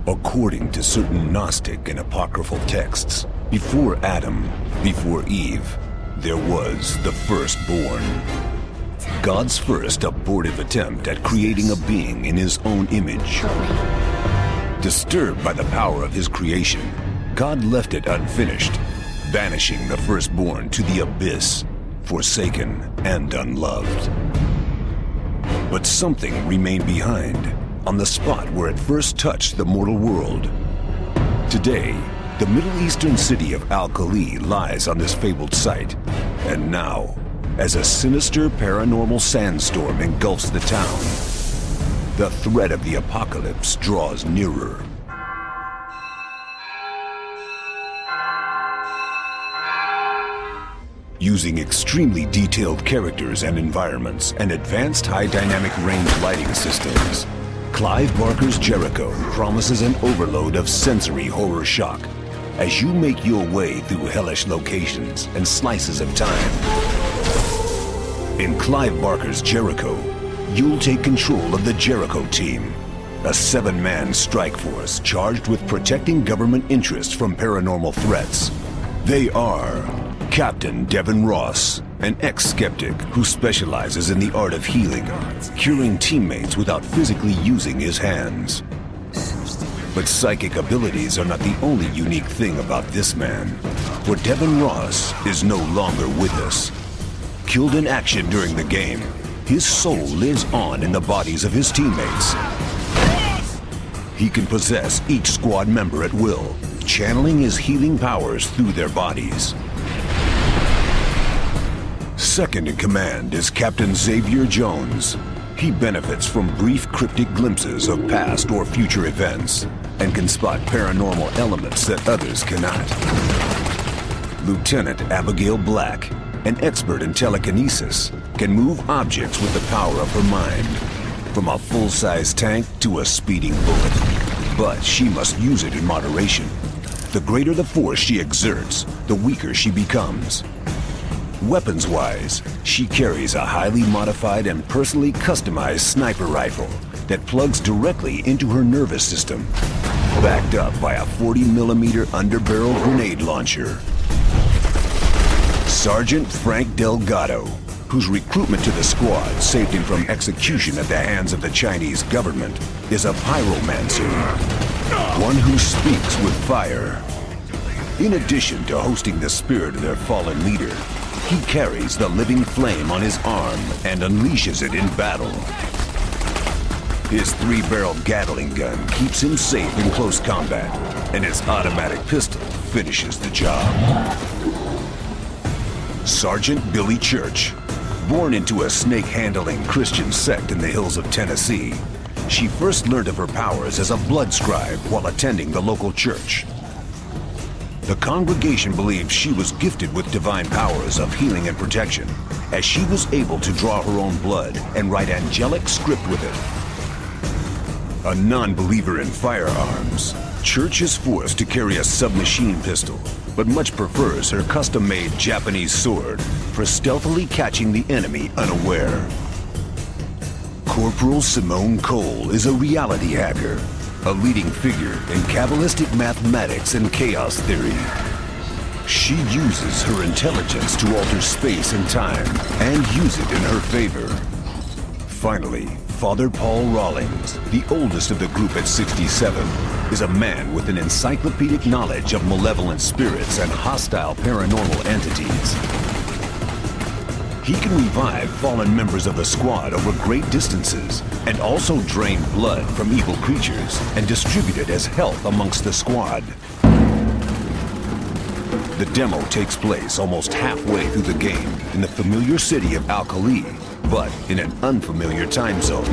According to certain Gnostic and apocryphal texts, before Adam, before Eve, there was the firstborn. God's first abortive attempt at creating a being in his own image. Disturbed by the power of his creation, God left it unfinished, banishing the firstborn to the abyss, forsaken and unloved. But something remained behind, on the spot where it first touched the mortal world. Today, the Middle Eastern city of Al-Khali lies on this fabled site, and now, as a sinister paranormal sandstorm engulfs the town, the threat of the apocalypse draws nearer. Using extremely detailed characters and environments and advanced high dynamic range lighting systems, Clive Barker's Jericho promises an overload of sensory horror shock as you make your way through hellish locations and slices of time. In Clive Barker's Jericho, you'll take control of the Jericho Team, a 7-man strike force charged with protecting government interests from paranormal threats. They are Captain Devin Ross, an ex-skeptic who specializes in the art of healing, curing teammates without physically using his hands. But psychic abilities are not the only unique thing about this man, for Devin Ross is no longer with us. Killed in action during the game, his soul lives on in the bodies of his teammates. He can possess each squad member at will, channeling his healing powers through their bodies. Second in command is Captain Xavier Jones. He benefits from brief cryptic glimpses of past or future events and can spot paranormal elements that others cannot. Lieutenant Abigail Black, an expert in telekinesis, can move objects with the power of her mind, from a full-size tank to a speeding bullet. But she must use it in moderation. The greater the force she exerts, the weaker she becomes. Weapons-wise, she carries a highly modified and personally customized sniper rifle that plugs directly into her nervous system, backed up by a 40mm underbarrel grenade launcher. Sergeant Frank Delgado, whose recruitment to the squad saved him from execution at the hands of the Chinese government, is a pyromancer, one who speaks with fire. In addition to hosting the spirit of their fallen leader, he carries the living flame on his arm and unleashes it in battle. His 3-barreled Gatling gun keeps him safe in close combat, and his automatic pistol finishes the job. Sergeant Billy Church, born into a snake-handling Christian sect in the hills of Tennessee, she first learned of her powers as a blood scribe while attending the local church. The congregation believed she was gifted with divine powers of healing and protection, as she was able to draw her own blood and write angelic script with it. A non-believer in firearms, Church is forced to carry a submachine pistol, but much prefers her custom-made Japanese sword for stealthily catching the enemy unaware. Corporal Simone Cole is a reality hacker, a leading figure in Kabbalistic mathematics and chaos theory. She uses her intelligence to alter space and time and use it in her favor. Finally, Father Paul Rawlings, the oldest of the group at 67, is a man with an encyclopedic knowledge of malevolent spirits and hostile paranormal entities. He can revive fallen members of the squad over great distances and also drain blood from evil creatures and distribute it as health amongst the squad. The demo takes place almost halfway through the game in the familiar city of Al-Khali, but in an unfamiliar time zone.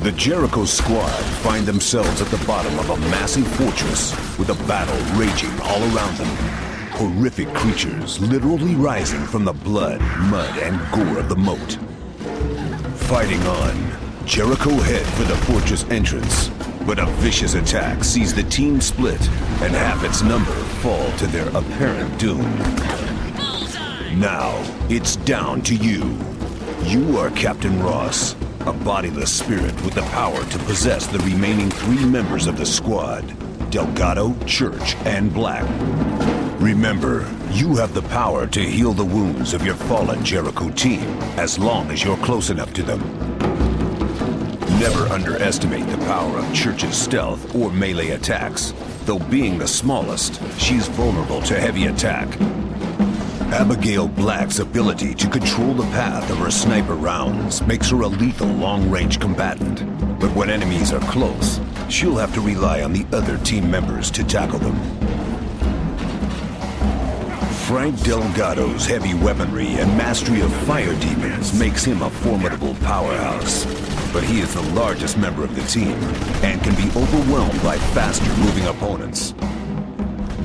The Jericho squad find themselves at the bottom of a massive fortress with a battle raging all around them. Horrific creatures literally rising from the blood, mud, and gore of the moat. Fighting on, Jericho head for the fortress entrance, but a vicious attack sees the team split and half its number fall to their apparent doom. Now, it's down to you. You are Captain Ross, a bodiless spirit with the power to possess the remaining 3 members of the squad, Delgado, Church, and Black. Remember, you have the power to heal the wounds of your fallen Jericho team, as long as you're close enough to them. Never underestimate the power of Church's stealth or melee attacks. Though being the smallest, she's vulnerable to heavy attack. Abigail Black's ability to control the path of her sniper rounds makes her a lethal long-range combatant. But when enemies are close, she'll have to rely on the other team members to tackle them. Frank Delgado's heavy weaponry and mastery of fire demons makes him a formidable powerhouse. But he is the largest member of the team and can be overwhelmed by faster-moving opponents.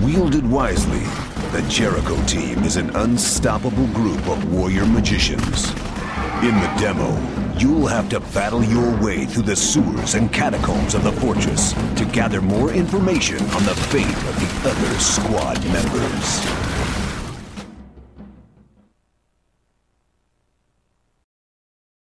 Wielded wisely, the Jericho team is an unstoppable group of warrior magicians. In the demo, you'll have to battle your way through the sewers and catacombs of the fortress to gather more information on the fate of the other squad members.